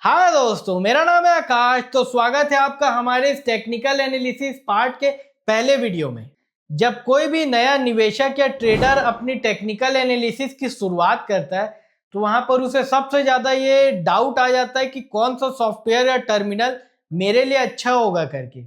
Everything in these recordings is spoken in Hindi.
हाय दोस्तों, मेरा नाम है आकाश। तो स्वागत है आपका हमारे इस टेक्निकल एनालिसिस पार्ट के पहले वीडियो में। जब कोई भी नया निवेशक या ट्रेडर अपनी टेक्निकल एनालिसिस की शुरुआत करता है तो वहां पर उसे सबसे ज्यादा ये डाउट आ जाता है कि कौन सा सॉफ्टवेयर या टर्मिनल मेरे लिए अच्छा होगा करके,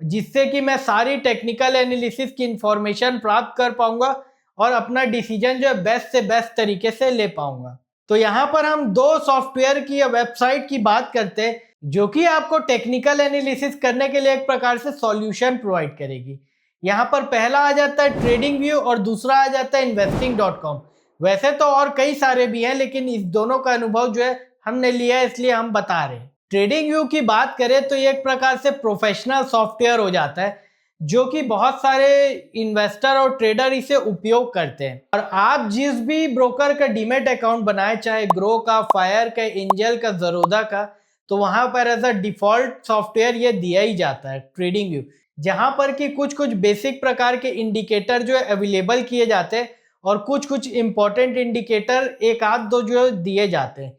जिससे कि मैं सारी टेक्निकल एनालिसिस की इंफॉर्मेशन प्राप्त कर पाऊंगा और अपना डिसीजन जो है बेस्ट से बेस्ट तरीके से ले पाऊंगा। तो यहाँ पर हम दो सॉफ्टवेयर की या वेबसाइट की बात करते हैं जो कि आपको टेक्निकल एनालिसिस करने के लिए एक प्रकार से सॉल्यूशन प्रोवाइड करेगी। यहाँ पर पहला आ जाता है ट्रेडिंग व्यू और दूसरा आ जाता है investing.com। वैसे तो और कई सारे भी हैं, लेकिन इस दोनों का अनुभव जो है हमने लिया है, इसलिए हम बता रहे हैं। ट्रेडिंग व्यू की बात करें तो ये एक प्रकार से प्रोफेशनल सॉफ्टवेयर हो जाता है जो कि बहुत सारे इन्वेस्टर और ट्रेडर इसे उपयोग करते हैं। और आप जिस भी ब्रोकर का डीमेट अकाउंट बनाए, चाहे ग्रो का, फायर का, एंजल का, ज़रोदा का, तो वहां पर एज अ डिफॉल्ट सॉफ्टवेयर ये दिया ही जाता है ट्रेडिंग व्यू, जहां पर कि कुछ कुछ बेसिक प्रकार के इंडिकेटर जो है अवेलेबल किए जाते हैं और कुछ कुछ इंपॉर्टेंट इंडिकेटर एक आध दो जो दिए जाते हैं,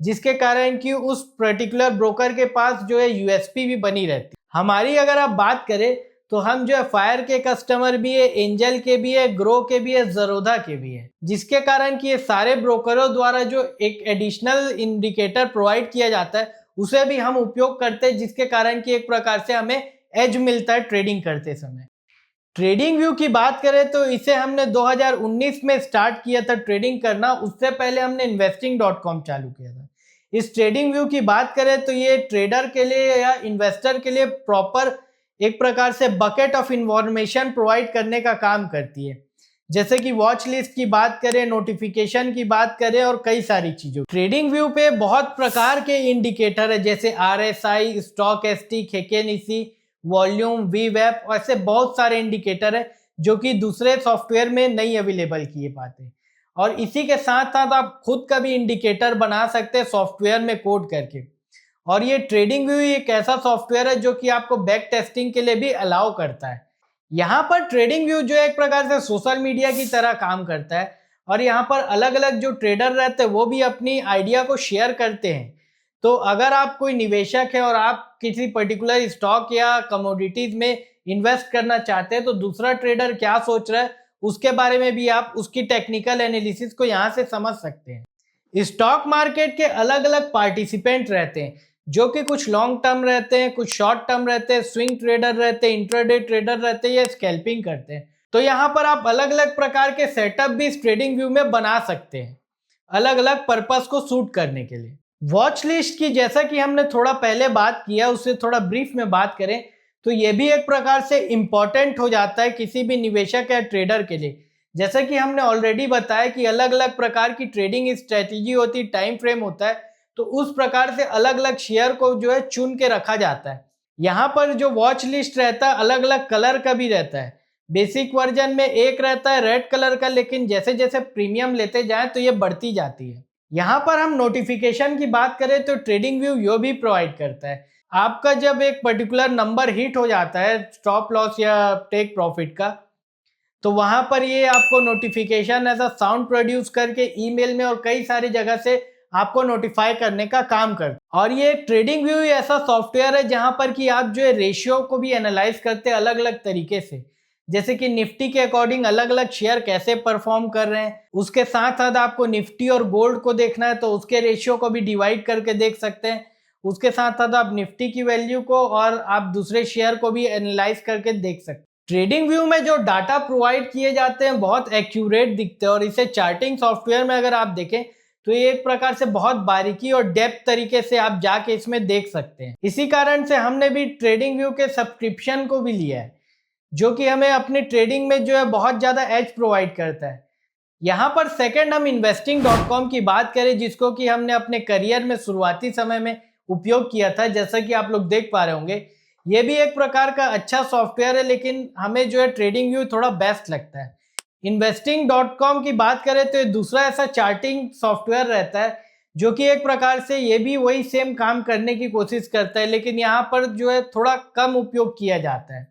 जिसके कारण कि उस पर्टिकुलर ब्रोकर के पास जो है यूएसपी भी बनी रहती है। हमारी अगर आप बात करें तो हम जो है फायर के कस्टमर भी है, एंजल के भी है, ग्रो के भी है, ज़रोदा के भी है, जिसके कारण कि ये सारे ब्रोकरों द्वारा जो एक एडिशनल इंडिकेटर प्रोवाइड किया जाता है उसे भी हम उपयोग करते हैं, जिसके कारण कि एक प्रकार से हमें एज मिलता है ट्रेडिंग करते समय। ट्रेडिंग व्यू की बात करें तो इसे हमने 2019 में स्टार्ट किया था ट्रेडिंग करना। उससे पहले हमने investing.com चालू किया था। इस ट्रेडिंग व्यू की बात करें तो ये ट्रेडर के लिए या इन्वेस्टर के लिए प्रॉपर एक प्रकार से बकेट ऑफ इंफॉर्मेशन प्रोवाइड करने का काम करती है, जैसे कि वॉच लिस्ट की बात करें, नोटिफिकेशन की बात करें और कई सारी चीजों। ट्रेडिंग व्यू पे बहुत प्रकार के इंडिकेटर है, जैसे RSI, स्टॉक ST, खेकेनिसी, वॉल्यूम, वीवेप, ऐसे बहुत सारे इंडिकेटर है जो कि दूसरे सॉफ्टवेयर में नहीं अवेलेबल किए पाते। और इसी के साथ साथ आप खुद का भी इंडिकेटर बना सकते हैं सॉफ्टवेयर में कोड करके। और ये ट्रेडिंग व्यू एक ऐसा सॉफ्टवेयर है जो कि आपको बैक टेस्टिंग के लिए भी अलाउ करता है। यहाँ पर ट्रेडिंग व्यू जो है एक प्रकार से सोशल मीडिया की तरह काम करता है और यहाँ पर अलग अलग जो ट्रेडर रहते हैं वो भी अपनी आइडिया को शेयर करते हैं। तो अगर आप कोई निवेशक है और आप किसी पर्टिकुलर स्टॉक या कमोडिटीज में इन्वेस्ट करना चाहते हैं तो दूसरा ट्रेडर क्या सोच रहा है उसके बारे में भी आप उसकी टेक्निकल एनालिसिस को यहाँ से समझ सकते हैं। स्टॉक मार्केट के अलग अलग पार्टिसिपेंट रहते हैं जो कि कुछ लॉन्ग टर्म रहते हैं, कुछ शॉर्ट टर्म रहते हैं, स्विंग ट्रेडर रहते हैं, इंट्राडे ट्रेडर रहते हैं या स्कैल्पिंग करते हैं। तो यहाँ पर आप अलग अलग प्रकार के सेटअप भी इस ट्रेडिंग व्यू में बना सकते हैं अलग अलग पर्पस को सूट करने के लिए। वॉच लिस्ट की जैसा कि हमने थोड़ा पहले बात किया, उससे थोड़ा ब्रीफ में बात करें तो ये भी एक प्रकार से इंपॉर्टेंट हो जाता है किसी भी निवेशक या ट्रेडर के लिए। जैसे कि हमने ऑलरेडी बताया कि अलग अलग प्रकार की ट्रेडिंग स्ट्रेटेजी होती है, टाइम फ्रेम होता है, तो उस प्रकार से अलग अलग शेयर को जो है चुन के रखा जाता है। यहाँ पर जो वॉच लिस्ट रहता है अलग अलग कलर का भी रहता है। बेसिक वर्जन में एक रहता है रेड कलर का, लेकिन जैसे जैसे प्रीमियम लेते जाएं तो ये बढ़ती जाती है। यहाँ पर हम नोटिफिकेशन की बात करें तो ट्रेडिंग व्यू यो भी प्रोवाइड करता है। आपका जब एक पर्टिकुलर नंबर हिट हो जाता है स्टॉप लॉस या टेक प्रॉफिट का, तो वहां पर ये आपको नोटिफिकेशन ऐसा साउंड प्रोड्यूस करके ईमेल में और कई सारी जगह से आपको नोटिफाई करने का काम करता है। और ये ट्रेडिंग व्यू ऐसा सॉफ्टवेयर है जहां पर कि आप जो है रेशियो को भी एनालाइज करते हैं अलग अलग तरीके से, जैसे कि निफ्टी के अकॉर्डिंग अलग अलग शेयर कैसे परफॉर्म कर रहे हैं। उसके साथ साथ आपको निफ्टी और गोल्ड को देखना है तो उसके रेशियो को भी डिवाइड करके देख सकते हैं। उसके साथ साथ आप निफ्टी की वैल्यू को और आप दूसरे शेयर को भी एनालाइज करके देख सकते हैं। ट्रेडिंग व्यू में जो डाटा प्रोवाइड किए जाते हैं बहुत एक्यूरेट दिखते हैं और इसे चार्टिंग सॉफ्टवेयर में अगर आप देखें तो ये एक प्रकार से बहुत बारीकी और डेप्थ तरीके से आप जाके इसमें देख सकते हैं। इसी कारण से हमने भी ट्रेडिंग व्यू के सब्सक्रिप्शन को भी लिया है, जो कि हमें अपनी ट्रेडिंग में जो है बहुत ज्यादा एज प्रोवाइड करता है। यहाँ पर सेकंड हम investing.com की बात करें, जिसको कि हमने अपने करियर में शुरुआती समय में उपयोग किया था। जैसा कि आप लोग देख पा रहे होंगे ये भी एक प्रकार का अच्छा सॉफ्टवेयर है, लेकिन हमें जो है ट्रेडिंग व्यू थोड़ा बेस्ट लगता है। investing.com की बात करें तो ये दूसरा ऐसा चार्टिंग सॉफ्टवेयर रहता है जो कि एक प्रकार से ये भी वही सेम काम करने की कोशिश करता है, लेकिन यहाँ पर जो है थोड़ा कम उपयोग किया जाता है।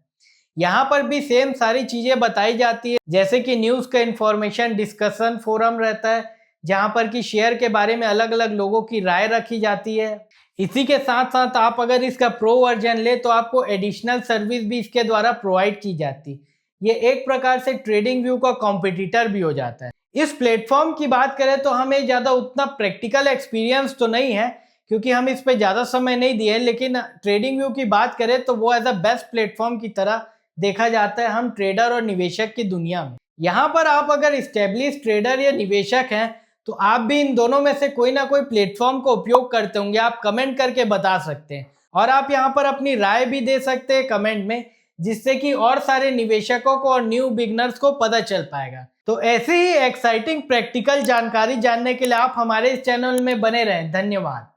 यहाँ पर भी सेम सारी चीजें बताई जाती है, जैसे कि न्यूज का इंफॉर्मेशन, डिस्कशन फोरम रहता है जहाँ पर कि शेयर के बारे में अलग अलग लोगों की राय रखी जाती है। इसी के साथ साथ आप अगर इसका प्रो वर्जन ले तो आपको एडिशनल सर्विस भी इसके द्वारा प्रोवाइड की जाती। ये एक प्रकार से ट्रेडिंग व्यू का कॉम्पिटिटर भी हो जाता है। इस प्लेटफॉर्म की बात करें तो हमें ज़्यादा उतना प्रैक्टिकल एक्सपीरियंस तो नहीं है क्योंकि हम इस पे ज़्यादा समय नहीं दिए, लेकिन ट्रेडिंग व्यू की बात करें तो वो एज अ बेस्ट प्लेटफॉर्म की तरह देखा जाता है हम ट्रेडर और निवेशक की दुनिया में। यहाँ पर आप अगर इस्टेब्लिश ट्रेडर या निवेशक हैं तो आप भी इन दोनों में से कोई ना कोई प्लेटफॉर्म का उपयोग करते होंगे, आप कमेंट करके बता सकते हैं और आप यहाँ पर अपनी राय भी दे सकते हैं कमेंट में, जिससे कि और सारे निवेशकों को और न्यू बिगनर्स को पता चल पाएगा। तो ऐसी ही एक्साइटिंग प्रैक्टिकल जानकारी जानने के लिए आप हमारे इस चैनल में बने रहें। धन्यवाद।